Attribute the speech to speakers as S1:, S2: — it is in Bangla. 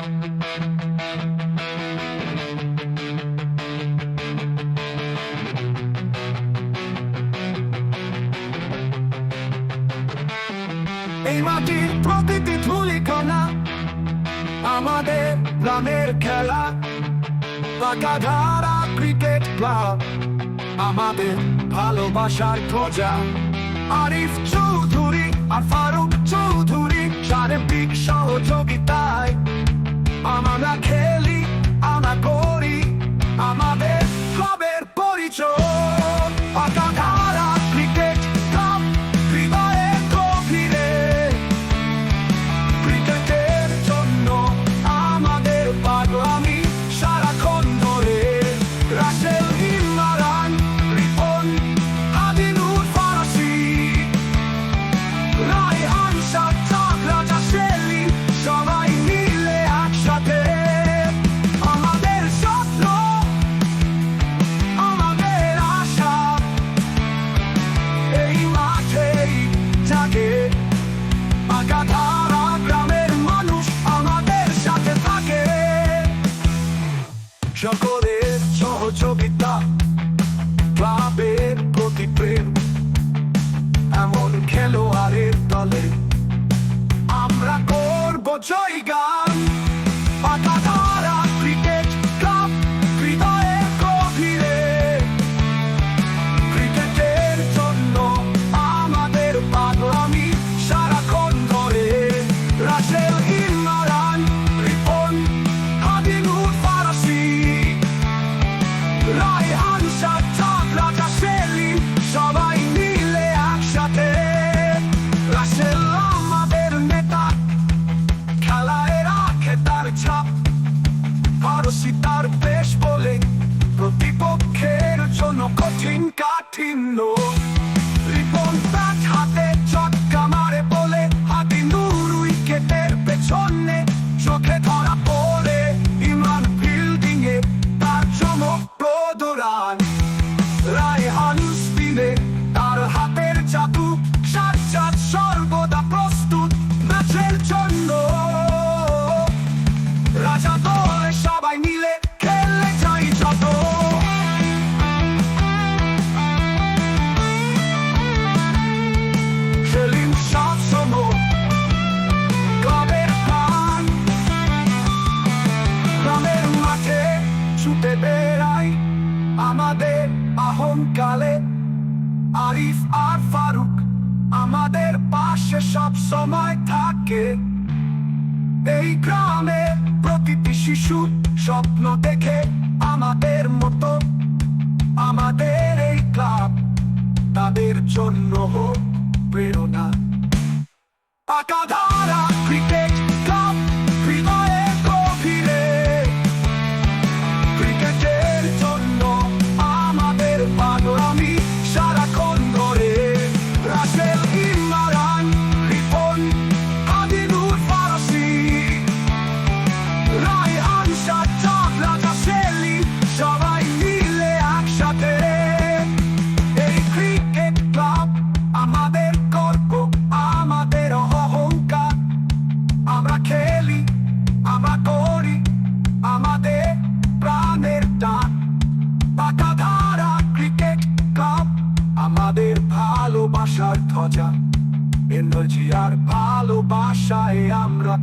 S1: এই মাটির প্রতিটি ধুলিকণা আমাদের গ্রামের খেলা। বাঁকাধারা ক্রিকেট ক্লাব আমাদের ভালোবাসার ধ্বজা। আরিফ চৌধুরী আর ফারুক চৌধুরী সার্বিক সহযোগিতায় আমরা খেলি, আমরা করি আমাদের ক্লাবের পরিচয়। বাঁকাধারা ক্রিকেট ক্লাব হৃদয়ের গভীরে, ক্রিকেটের জন্য আমাদের পাগলামি সারাক্ষণ ধরে। রাসেল ইমরান, রিপন, আদিনুর ফারাসি, রায়হান সাজ্জাদ, রাজা সেলিম, সবাই মিলে একসাথে। আমাদের স্বপ্ন, আমাদের আশা এই মাঠেই জাগে। বাঁকাধারা গ্রামের মানুষ আমাদের সাথে থাকে। সকলের সহযোগিতা, ক্লাবের প্রতি প্রেম, এমন খেলোয়াড়ের দলে আমরা করব জয়গান। বাঁকাধারা ক্রিকেট ক্লাব হৃদয়ের গভীরে, ক্রিকেটের জন্য আমাদের পাগলামি সারাক্ষণ ধরে। রাসেল ইমরান, রিপন, আদিনুর ফারাসি, রায়হান সাজ্জাদ, রাজা সেলিম, সবাই মিলে একসাথে। রাসেল আমাদের নেতা, খেলায় রাখে তার ছাপ। ফারাসি তার পেশ বলে প্রতিপক্ষের জন্য কঠিন কাঠিন্য। রিপন ব্যাট হাতে চটকা মারে বলে, আদিনুর উইকেটের পেছনে চোখে ধরা পড়ে। ইমরান ফিল্ডিং এ তার চমকপ্রদ রান, রায়হান স্পিনে তার হাতের জাদু। সাজ্জাদ সর্বদা প্রস্তুত ম্যাচের জন্য। রাজা দলে সবাই মিলে খেলে যাই যত। সেলিম সবসময় ক্লাবের প্রাণ, গ্রামের মাঠে ছুটে বেড়াই আমাদের আহমকালে। আরিফ আর ফারুক আমাদের পাশে সব সময় থাকে। এই গ্রামে প্রতিটি শিশু স্বপ্ন দেখে আমাদের মতো। আমাদের এই ক্লাব তাদের জন্য হোক প্রেরণা। বাঁকাধারা ক্রিকেট ক্লাব হৃদয়ের গভীরে, ক্রিকেটের জন্য আমাদের পাগলামি সারাক্ষণ ধরে। রাসেল ইমরান, রিপন, আদিনুর ফারাসি, রায়হান সাজ্জাদ, রাজা সেলিম, সবাই মিলে একসাথে। এই ক্রিকেট ক্লাব আমাদের গর্ব, আমাদের অহংকার। আমরা খেলি, আমরা করি আমাদের প্রাণের টান। বাঁকাধারা ক্রিকেট ক্লাব আমাদের ভালোবাসার ধ্বজা। এনার্জি আর ভালোবাসায় আমরা